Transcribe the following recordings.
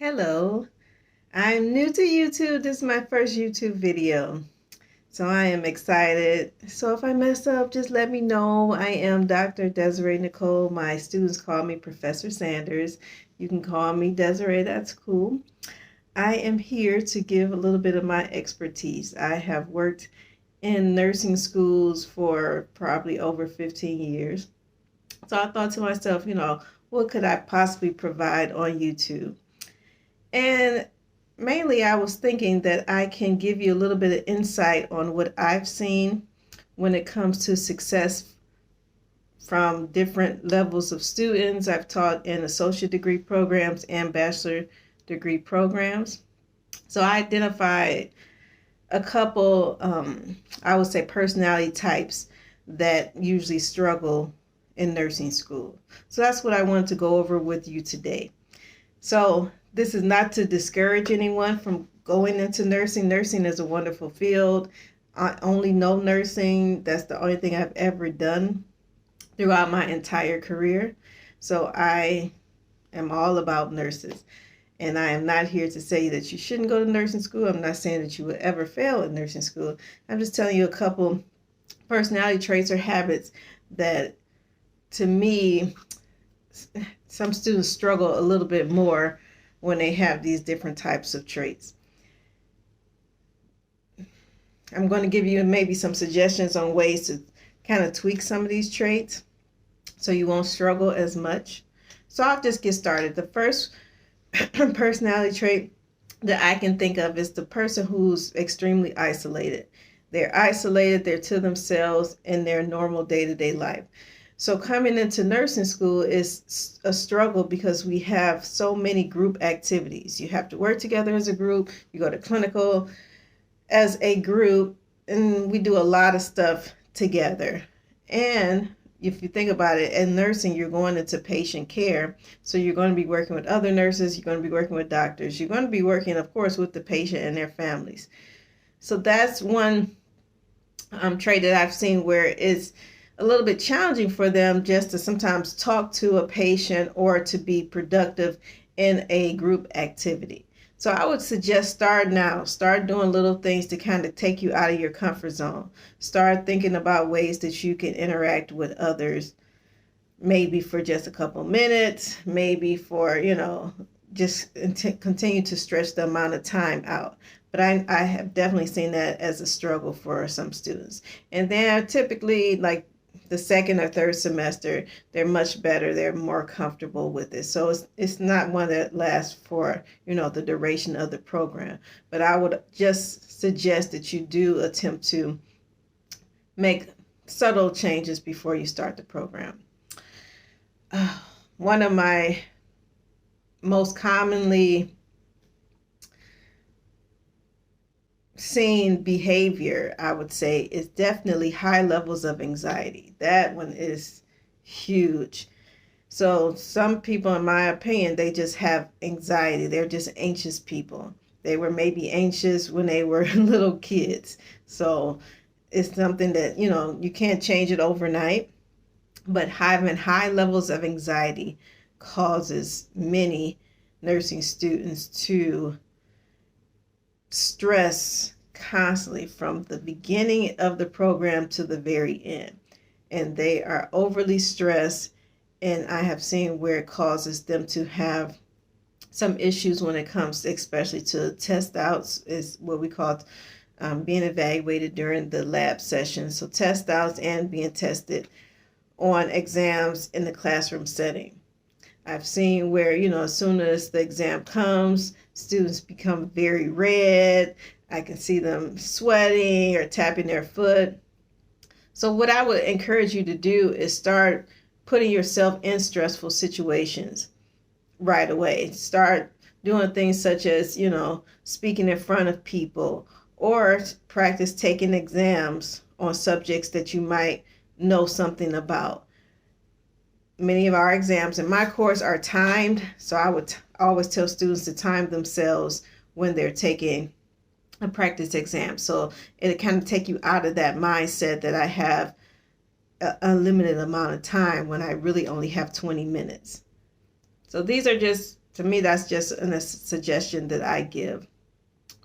Hello, I'm new to YouTube. This is my first YouTube video. So I am excited. So if I mess up, just let me know. I am Dr. Desiree Nicole. My students call me Professor Sanders. You can call me Desiree, that's cool. I am here to give a little bit of my expertise. I have worked in nursing schools for probably over 15 years. So I thought to myself, what could I possibly provide on YouTube? And mainly, I was thinking that I can give you a little bit of insight on what I've seen when it comes to success from different levels of students. I've taught in associate degree programs and bachelor degree programs. So I identified a couple, I would say, personality types that usually struggle in nursing school. So that's what I wanted to go over with you today. So this is not to discourage anyone from going into nursing. Nursing is a wonderful field. I only know nursing. That's the only thing I've ever done throughout my entire career. So I am all about nurses. And I am not here to say that you shouldn't go to nursing school. I'm not saying that you would ever fail in nursing school. I'm just telling you a couple personality traits or habits that, to me, some students struggle a little bit more when they have these different types of traits. I'm going to give you maybe some suggestions on ways to kind of tweak some of these traits so you won't struggle as much. So I'll just get started. The first personality trait that I can think of is the person who's extremely isolated. They're isolated, they're to themselves in their normal day-to-day life. So coming into nursing school is a struggle because we have so many group activities. You have to work together as a group. You go to clinical as a group, and we do a lot of stuff together. And if you think about it, in nursing, you're going into patient care. So you're going to be working with other nurses. You're going to be working with doctors. You're going to be working, of course, with the patient and their families. So that's one trait that I've seen where it's a little bit challenging for them just to sometimes talk to a patient or to be productive in a group activity. So I would suggest start now. Start doing little things to kind of take you out of your comfort zone. Start thinking about ways that you can interact with others, maybe for just a couple minutes, maybe for, just continue to stretch the amount of time out. But I have definitely seen that as a struggle for some students. And then typically, like the second or third semester, they're much better. They're more comfortable with it. So it's not one that lasts for, the duration of the program. But I would just suggest that you do attempt to make subtle changes before you start the program. One of my most commonly seen behavior, I would say, is definitely high levels of anxiety. That one is huge. So some people, in my opinion, they just have anxiety. They're just anxious people. They were maybe anxious when they were little kids. So it's something that, you can't change it overnight. But having high levels of anxiety causes many nursing students to stress constantly from the beginning of the program to the very end. And they are overly stressed, and I have seen where it causes them to have some issues when it comes especially to test outs, is what we call being evaluated during the lab session. So test outs and being tested on exams in the classroom setting. I've seen where, as soon as the exam comes, students become very red. I can see them sweating or tapping their foot. So what I would encourage you to do is start putting yourself in stressful situations right away. Start doing things such as, speaking in front of people, or practice taking exams on subjects that you might know something about. Many of our exams in my course are timed, so I would always tell students to time themselves when they're taking a practice exam. So it'll kind of take you out of that mindset that I have a limited amount of time when I really only have 20 minutes. So these are just To me, that's just a suggestion that I give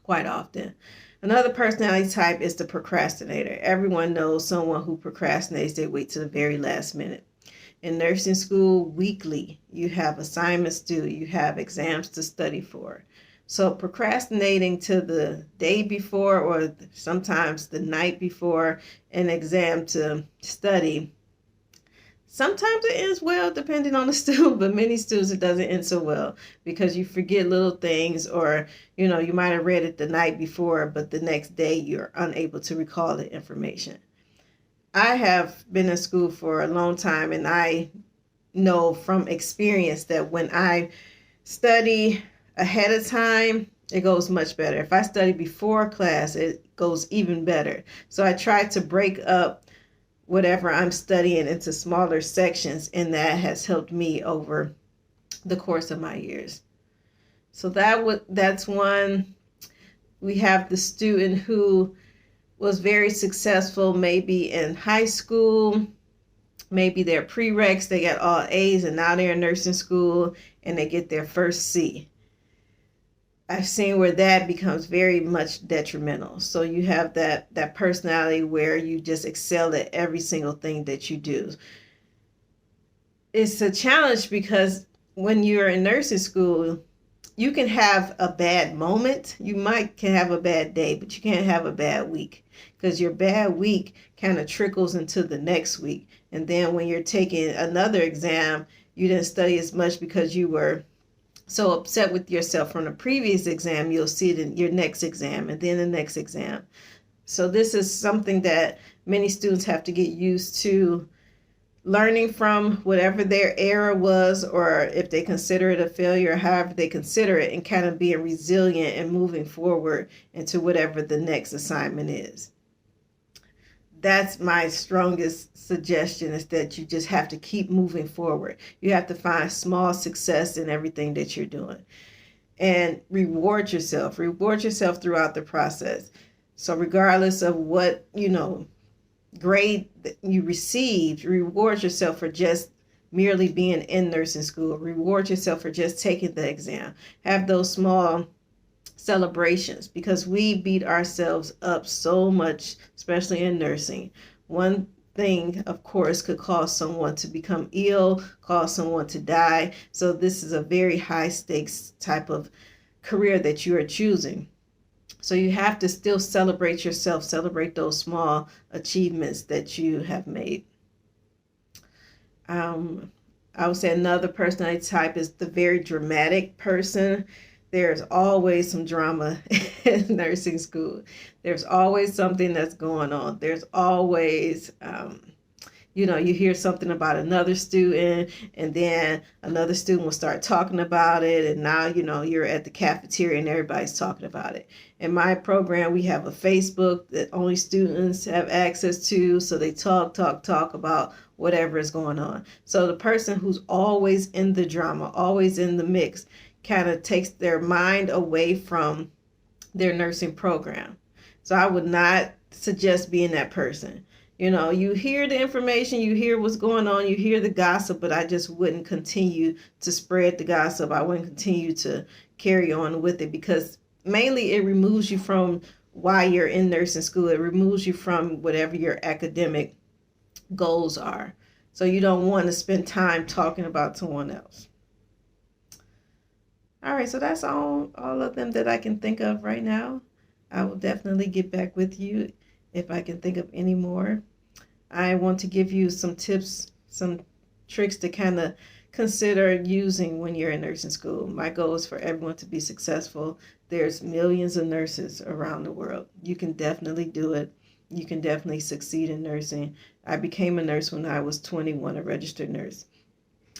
quite often. Another personality type is the procrastinator. Everyone knows someone who procrastinates. They wait to the very last minute. In nursing school, weekly, you have assignments due, you have exams to study for. So procrastinating to the day before or sometimes the night before an exam to study, sometimes it ends well depending on the student, but many students it doesn't end so well because you forget little things, or you might have read it the night before, but the next day you're unable to recall the information. I have been in school for a long time, and I know from experience that when I study ahead of time, it goes much better. If I study before class, it goes even better. So I try to break up whatever I'm studying into smaller sections, and that has helped me over the course of my years. So that's one. We have the student who was very successful maybe in high school, maybe their prereqs, they got all A's, and now they're in nursing school and they get their first C. I've seen where that becomes very much detrimental. So you have that personality where you just excel at every single thing that you do. It's a challenge because when you're in nursing school, you can have a bad moment. You can have a bad day, but you can't have a bad week, because your bad week kind of trickles into the next week. And then when you're taking another exam, you didn't study as much because you were so upset with yourself from the previous exam. You'll see it in your next exam and then the next exam. So this is something that many students have to get used to, learning from whatever their error was, or if they consider it a failure, however they consider it, and kind of being resilient and moving forward into whatever the next assignment is. That's my strongest suggestion, is that you just have to keep moving forward. You have to find small success in everything that you're doing and reward yourself. Reward yourself throughout the process. So regardless of what, grade that you received, reward yourself for just merely being in nursing school. Reward yourself for just taking the exam. Have those small celebrations, because we beat ourselves up so much, especially in nursing. One thing, of course, could cause someone to become ill, cause someone to die. So this is a very high stakes type of career that you are choosing. So you have to still celebrate yourself, celebrate those small achievements that you have made. I would say another personality type is the very dramatic person. There's always some drama in nursing school. There's always something that's going on. There's always, you hear something about another student, and then another student will start talking about it. And now, you're at the cafeteria and everybody's talking about it. In my program, we have a Facebook that only students have access to. So they talk about whatever is going on. So the person who's always in the drama, always in the mix, kind of takes their mind away from their nursing program. So I would not suggest being that person. You hear the information, you hear what's going on, you hear the gossip, but I just wouldn't continue to spread the gossip. I wouldn't continue to carry on with it, because mainly it removes you from why you're in nursing school. It removes you from whatever your academic goals are. So you don't want to spend time talking about someone else. All right, so that's all of them that I can think of right now. I will definitely get back with you if I can think of any more. I want to give you some tips, some tricks to kind of consider using when you're in nursing school. My goal is for everyone to be successful. There's millions of nurses around the world. You can definitely do it. You can definitely succeed in nursing. I became a nurse when I was 21, a registered nurse.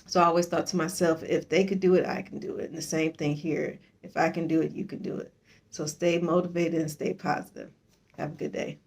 So I always thought to myself, if they could do it, I can do it. And the same thing here. If I can do it, you can do it. So stay motivated and stay positive. Have a good day.